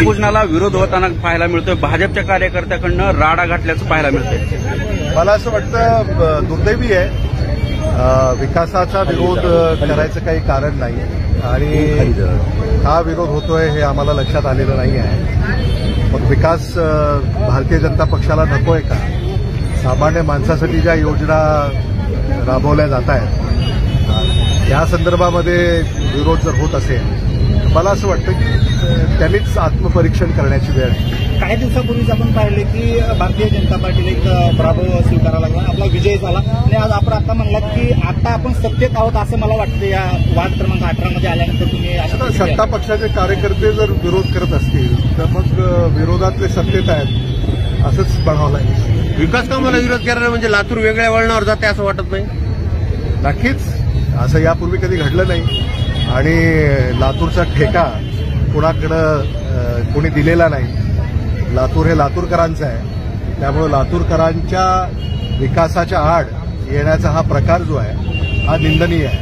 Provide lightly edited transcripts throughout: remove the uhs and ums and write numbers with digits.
भूषणाला विरोध होताना पाहायला मिळतोय, भाजपच्या कार्यकर्त्याकडनं राडा घातल्याचं पाहायला मिळतंय। मला असं वाटतं दुर्दैवी आहे, विकासाचा विरोध करायचं काही कारण नाही आणि हा विरोध होतोय हे आम्हाला लक्षात आलेलं नाही आहे। मग विकास भारतीय जनता पक्षाला नकोय का? सामान्य माणसासाठी ज्या योजना राबवल्या जात आहेत या संदर्भामध्ये विरोध जर होत असेल मला असं वाटतं की त्यांनीच आत्मपरीक्षण करण्याची वेळ आहे। काही दिवसापूर्वीच आपण पाहिले की भारतीय जनता पार्टीने एक पराभव स्वीकारावा लागला, आपला विजय झाला आणि आज आपण आता म्हणलात की आता आपण सत्तेत आहोत असं मला वाटतं। या वाद क्रमांक 18 मध्ये आल्यानंतर तुम्ही आता सत्ता पक्षाचे कार्यकर्ते जर विरोध करत असतील तर मग विरोधातले सत्तेत आहेत असंच म्हणावं लागेल। विकास कामाला विरोध करायला म्हणजे लातूर वेगळ्या वळणावर जाते असं वाटत नाही? नक्कीच, असं यापूर्वी कधी घडलं नाही आणि लातूरचा ठेका कोणाकडं कोणी दिलेला नाही। लातूर हे लातूरकरांचं आहे, त्यामुळे लातूरकरांच्या विकासाच्या आड येण्याचा हा प्रकार जो आहे हा निंदनीय आहे।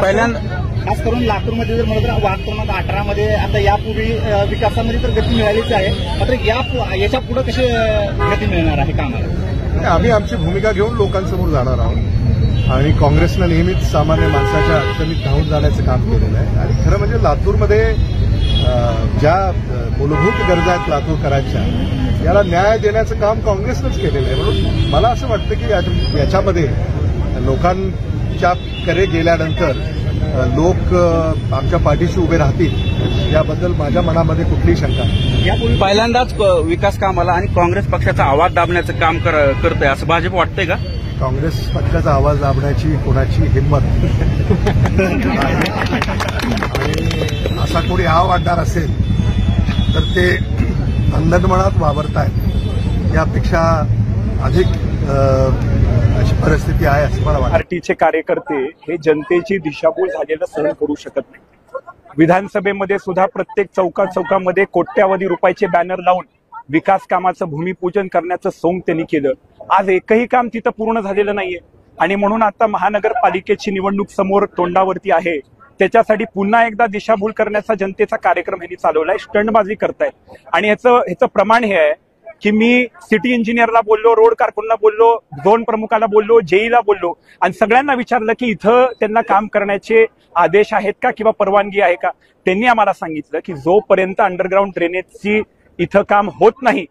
पहिल्यांदा खास करून लातूरमध्ये जर म्हणलं तर वाद क्रमांक 18 मध्ये आता यापूर्वी विकासामध्ये तर गती मिळालीच आहे, मात्र याच्या पुढे कशी गती मिळणार आहे कामाला? आम्ही आमची भूमिका घेऊन लोकांसमोर जाणार आहोत आणि काँग्रेसनं नेहमीच सामान्य माणसाच्या अडचणीत धावून जाण्याचं काम केलेलं आहे आणि खरं म्हणजे लातूरमध्ये ज्या मूलभूत गरजा आहेत लातूरकरांच्या याला न्याय देण्याचं काम काँग्रेसनंच केलेलं आहे। म्हणून मला असं वाटतं की याच्यामध्ये लोकांच्या कडे गेल्यानंतर लोक आमच्या पाठीशी उभे राहतील याबद्दल माझ्या मनामध्ये कुठलीही शंका नाही। पहिल्यांदाच विकास कामाला आणि काँग्रेस पक्षाचा आवाज दाबण्याचं काम करतंय असं भाजप वाटतंय का? काँग्रेस पक्षाचा आवाज दाबण्याची कोणाची हिंमत आणि असा कोणी हा वाटणार असेल तर ते अंधनमनात वावरतायत, यापेक्षा अधिक अशी परिस्थिती आहे असं मला वाटतं। पार्टीचे कार्यकर्ते हे जनतेची दिशाभूल झालेलं सहन करू शकत नाही। विधानसभेमध्ये सुद्धा प्रत्येक चौकामध्ये कोट्यावधी रुपयाचे बॅनर लावून विकास कामाचं भूमिपूजन करण्याचं सोंग त्यांनी केलं। आज एकही काम तिथं पूर्ण झालेलं नाहीये आणि म्हणून आता महानगरपालिकेची निवडणूक समोर तोंडावरती आहे, त्याच्यासाठी पुन्हा एकदा दिशाभूल करण्याचा जनतेचा कार्यक्रम यांनी चालवलाय, स्टंटबाजी करतायत। आणि ह्याचं प्रमाण हे आहे की मी सिटी इंजिनियरला बोललो, रोड कारकुनला बोललो, झोन प्रमुखाला बोललो, जेईला बोललो आणि सगळ्यांना विचारलं की इथं त्यांना काम करण्याचे आदेश आहेत का किंवा परवानगी आहे का? त्यांनी आम्हाला सांगितलं की जोपर्यंत अंडरग्राऊंड ड्रेनेजची इथं काम होत नाही,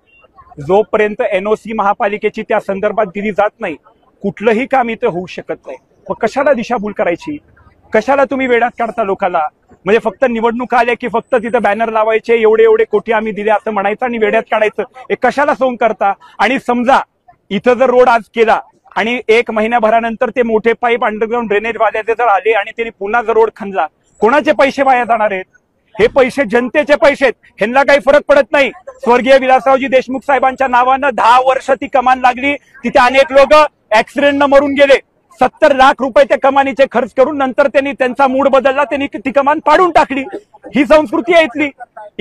जोपर्यंत एनओसी महापालिकेची त्या संदर्भात दिली जात नाही, कुठलंही काम इथं होऊ शकत नाही। मग कशाला दिशाभूल करायची? कशाला तुम्ही वेड्यात काढता लोकांना? म्हणजे फक्त निवडणूक आल्या की फक्त तिथं बॅनर लावायचे, एवढे कोटी आम्ही दिले असं म्हणायचं आणि वेड्यात काढायचं, हे कशाला सोंग करता? आणि समजा इथं जर रोड आज केला आणि 1 महिन्याभरानंतर ते मोठे पाईप अंडरग्राऊंड ड्रेनेज वाल्याचे जर आले आणि त्यांनी पुन्हा जर रोड खणला, कोणाचे पैसे वाया जाणार आहेत? हे पैसे जनतेचे पैसे आहेत, ह्यांना काही फरक पडत नाही। स्वर्गीय विलासरावजी देशमुख साहेबांच्या नावानं 10 वर्ष ती कमान लागली, तिथे अनेक लोक ऍक्सिडेंटनं मरून गेले। 70 लाख रुपये त्या कमानीचे खर्च करून नंतर त्यांनी त्यांचा मूड बदलला, त्यांनी ती कमान पाडून टाकली। ही संस्कृती आहे इथली।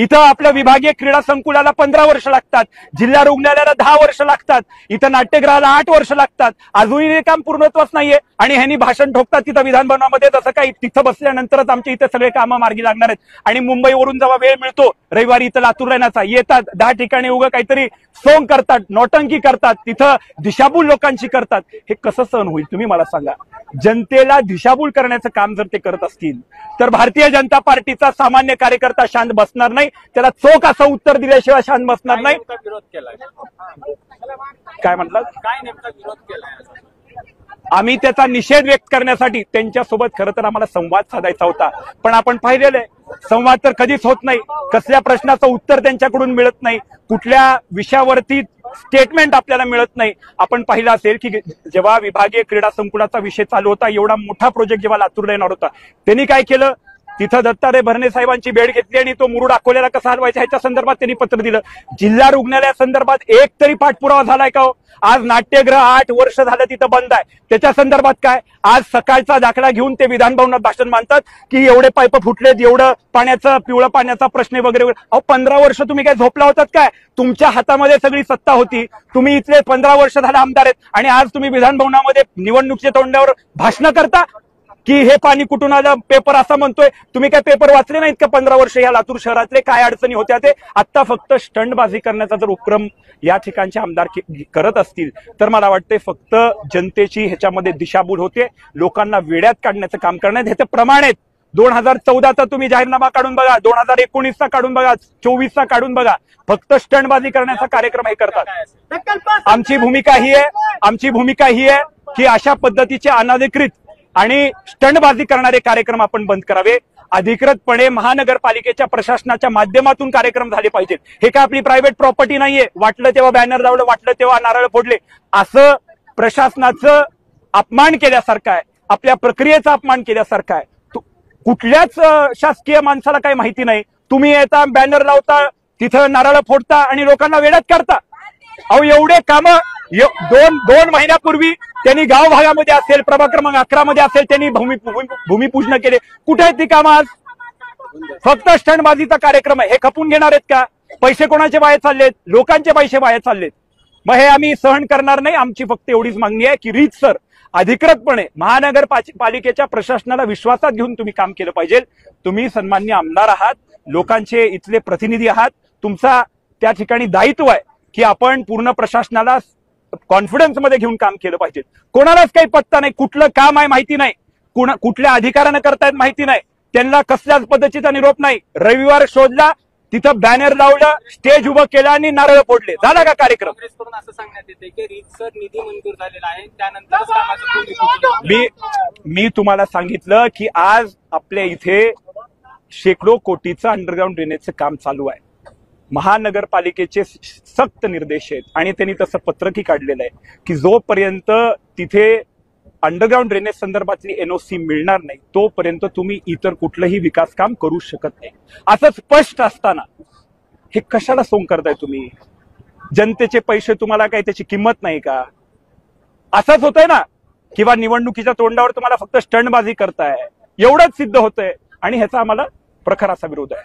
इथं आपल्या विभागीय क्रीडा संकुलाला 15 वर्ष लागतात, जिल्हा रुग्णालयाला 10 वर्ष लागतात, इथं नाट्यगृहाला 8 वर्ष लागतात, अजूनही हे काम पूर्णत्वाच नाहीये. आणि ह्यांनी भाषण ठोकतात तिथं विधानभवनामध्ये, जसं काही तिथं बसल्यानंतरच आमच्या इथे सगळे कामं मार्गी लागणार आहेत. आणि मुंबईवरून जेव्हा वेळ मिळतो रविवारी इथं लातूरला येण्याचा, येतात 10 ठिकाणी उगं काहीतरी सोंग करतात, नौटंकी करतात, तिथं दिशाभूल लोकांची करतात. हे कसं सहन होईल तुम्ही मला सांगा. जनतेला दिशाभूल करण्याचं काम जर ते करत असतील तर भारतीय जनता पार्टीचा सामान्य कार्यकर्ता शांत बसणार नाही, त्याला चोख असं उत्तर दिल्याशिवाय शांत बसणार नाही. विरोध केलाय काय म्हटलं? काय नेमका विरोध केलाय? आम्ही त्याचा निषेध व्यक्त करण्यासाठी त्यांच्यासोबत खरं तर आम्हाला संवाद साधायचा होता, पण आपण पाहिलेलं आहे संवाद तर कधीच होत नाही. कसल्या प्रश्नाचं उत्तर त्यांच्याकडून मिळत नाही, कुठल्या विषयावरती स्टेटमेंट आपल्याला मिळत नाही. आपण पाहिलं असेल की जेव्हा विभागीय क्रीडा संकुलाचा विषय चालू होता, एवढा मोठा प्रोजेक्ट जेव्हा लातूरला येणार होता, त्यांनी काय केलं, तिथं दत्तात्रय भरणे साहेबांची भेट घेतली आणि तो मुरुड अकोल्याला कसा हलवायचा ह्याच्या संदर्भात त्यांनी पत्र दिलं. जिल्हा रुग्णालयासंदर्भात एक तरी पाठपुरावा झालाय का हो? आज नाट्यगृह 8 वर्ष झालं तिथं बंद आहे, त्याच्या संदर्भात काय? आज सकाळचा दाखला घेऊन ते विधानभवनात भाषण मांडतात की एवढे पाईप फुटलेत, एवढं पाण्याचं पिवळं पाण्याचा प्रश्न वगैरे. अहो 15 वर्ष तुम्ही काय झोपला होतात काय? तुमच्या हातामध्ये सगळी सत्ता होती, तुम्ही इथले 15 वर्ष झाले आमदार आहेत आणि आज तुम्ही विधानभवनामध्ये निवडणुकीच्या तोंडावर भाषण करता की हे पाणी कुठून आलं, पेपर असा म्हणतोय. तुम्ही काय पेपर वाचले नाहीत का 15 वर्ष या लातूर शहरातले काय अडचणी होत्या ते? आता फक्त स्टंटबाजी करण्याचा जर उपक्रम या ठिकाणचे आमदार करत असतील तर मला वाटतंय फक्त जनतेची ह्याच्यामध्ये दिशाभूल होते, लोकांना वेड्यात काढण्याचं काम करण्यात ह्याचं प्रमाण आहेत. 2014चा तुम्ही जाहीरनामा काढून बघा, 2019चा काढून बघा, 24चा काढून बघा, फक्त स्टंटबाजी करण्याचा कार्यक्रम हे करतात. आमची भूमिका ही आहे की अशा पद्धतीचे अनधिकृत आणि स्टंटबाजी करणारे कार्यक्रम आपण बंद करावे. अधिकृतपणे महानगरपालिकेच्या प्रशासनाच्या माध्यमातून कार्यक्रम झाले पाहिजेत. हे काय आपली प्रायव्हेट प्रॉपर्टी नाहीये, वाटलं तेव्हा बॅनर लावलं, वाटलं तेव्हा नारळ फोडले, असं प्रशासनाचं अपमान केल्यासारखं आहे, आपल्या प्रक्रियेचा अपमान केल्यासारखं आहे. कुठल्याच शासकीय माणसाला काही माहिती नाही, तुम्ही येता बॅनर लावता, तिथं नारळ फोडता आणि लोकांना वेड्यात करता. अहो एवढे कामं दोन महिन्यापूर्वी त्यांनी गाव भागामध्ये असेल, प्रभाग क्रमांक 11 मध्ये असेल, त्यांनी भूमिपूजन केले. कुठे आहेत ती कामं आज? फक्त स्टंटबाजीचा कार्यक्रम आहे. हे खपून घेणार आहेत का? पैसे कोणाचे वाया चाललेत? लोकांचे पैसे वाया चाललेत. मग हे आम्ही सहन करणार नाही. आमची फक्त एवढीच मागणी आहे की रीतसर अधिकृतपणे महानगरपालिकेच्या प्रशासनाला विश्वासात घेऊन तुम्ही काम केलं पाहिजे. तुम्ही सन्माननीय आमदार आहात, लोकांचे इथले प्रतिनिधी आहात, तुमचा त्या ठिकाणी दायित्व आहे की आपण पूर्ण प्रशासनाला कॉन्फिडन्स मध्ये घेऊन काम केलं पाहिजे. कोणालाच काही पत्ता नाही, कुठलं काम आहे माहिती नाही, कुठल्या अधिकाऱ्यानं करतायत माहिती नाही, त्यांना कसल्याच पद्धतीचा निरोप नाही. रविवार शोधला, तिथं बॅनर लावलं, स्टेज उभं केलं आणि नारळ फोडले, झाला का कार्यक्रम? काँग्रेसकडून असं सांगण्यात येते की रीतसर निधी मंजूर झालेला आहे, त्यानंतर मी तुम्हाला सांगितलं की आज आपल्या इथे शेकडो कोटीचं अंडरग्राऊंड ड्रेनेजचं काम चालू आहे. महानगरपालिकेचे सक्त निर्देश आहेत आणि त्यांनी तसं पत्रकही काढलेलं आहे की जोपर्यंत तिथे अंडरग्राऊंड ड्रेनेज संदर्भातली एनओसी मिळणार नाही तोपर्यंत तुम्ही इतर कुठलंही विकास काम करू शकत नाही. असं स्पष्ट असताना हे कशाला सोंग करताय तुम्ही? जनतेचे पैसे तुम्हाला काय त्याची किंमत नाही का? असंच होतंय ना, किंवा निवडणुकीच्या तोंडावर तुम्हाला फक्त स्टंटबाजी करताय, एवढंच सिद्ध होतंय आणि ह्याचा आम्हाला प्रखर असा विरोध आहे.